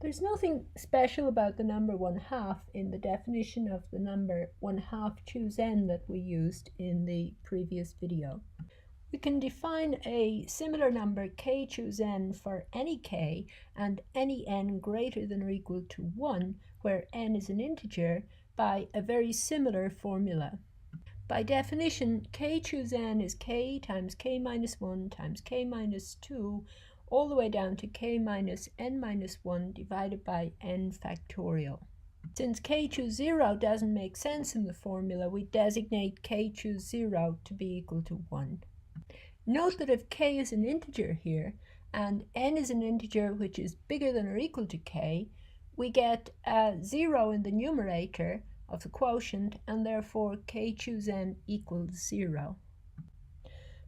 There's nothing special about the number 1/2 in the definition of the number 1/2 choose n that we used in the previous video. We can define a similar number k choose n for any k and any n greater than or equal to 1, where n is an integer, by a very similar formula. By definition, k choose n is k times k minus 1 times k minus 2 all the way down to k minus n minus 1 divided by n factorial. Since k choose 0 doesn't make sense in the formula, we designate k choose 0 to be equal to 1. Note that if k is an integer here, and n is an integer which is bigger than or equal to k, we get a 0 in the numerator of the quotient, and therefore k choose n equals 0.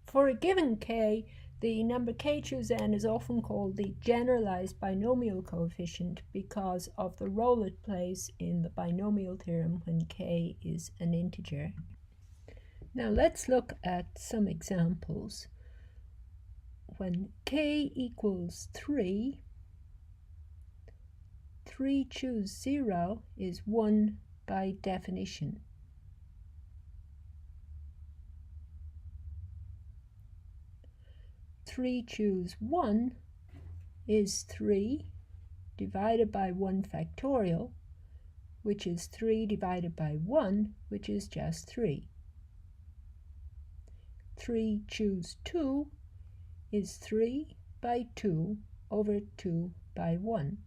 For a given k, the number k choose n is often called the generalized binomial coefficient because of the role it plays in the binomial theorem when k is an integer. Now let's look at some examples. When k equals 3, 3 choose 0 is 1 by definition. Three choose 1 is 3 divided by 1 factorial, which is 3 divided by 1, which is just 3. 3 choose 2 is 3 by 2 over 2 by 1.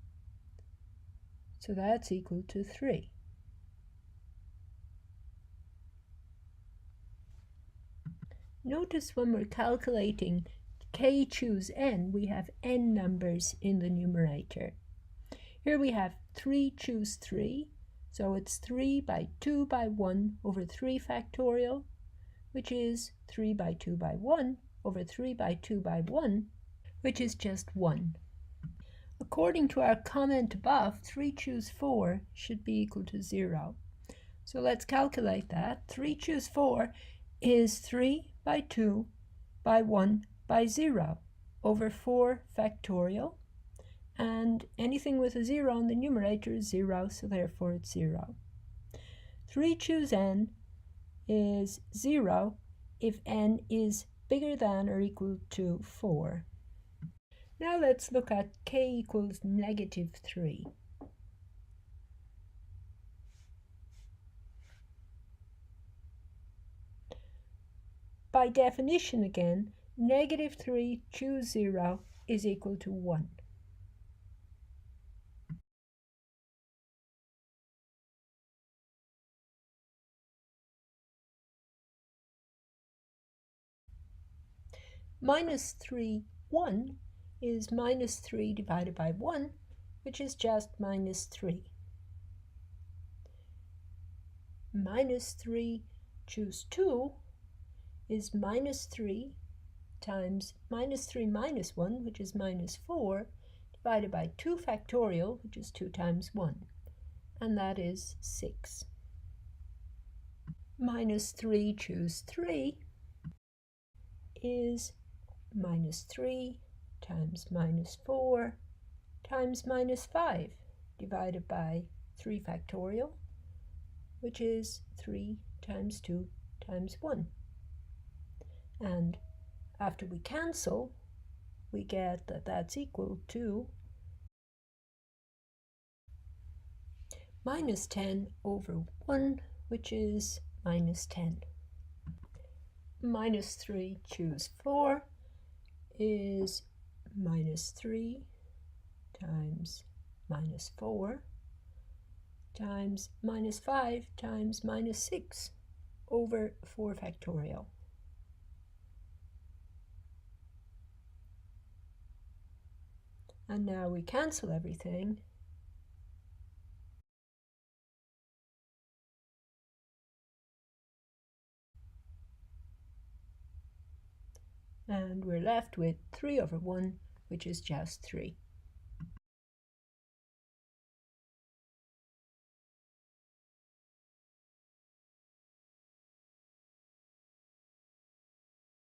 So that's equal to 3. Notice when we're calculating k choose n, we have n numbers in the numerator. Here we have 3 choose 3, so it's 3 by 2 by 1 over 3 factorial, which is 3 by 2 by 1 over 3 by 2 by 1, which is just 1. According to our comment above, 3 choose 4 should be equal to 0. So let's calculate that. 3 choose 4 is 3 by 2 by 1 by 0 over 4 factorial, and anything with a 0 in the numerator is 0, so therefore it's 0. 3 choose n is 0 if n is bigger than or equal to 4. Now let's look at k equals negative 3. By definition again, negative 3 choose 0 is equal to 1. Minus 3, 1 is minus 3 divided by 1, which is just minus 3. Minus 3 choose 2 is minus 3 times minus 3 minus 1, which is minus 4, divided by 2 factorial, which is 2 times 1, and that is 6. Minus 3 choose 3 is minus 3 times minus 4 times minus 5, divided by 3 factorial, which is 3 times 2 times 1. And after we cancel, we get that that's equal to minus 10 over 1, which is minus 10. Minus 3 choose 4 is minus 3 times minus 4 times minus 5 times minus 6 over 4 factorial. And now we cancel everything. And we're left with 3 over 1, which is just 3.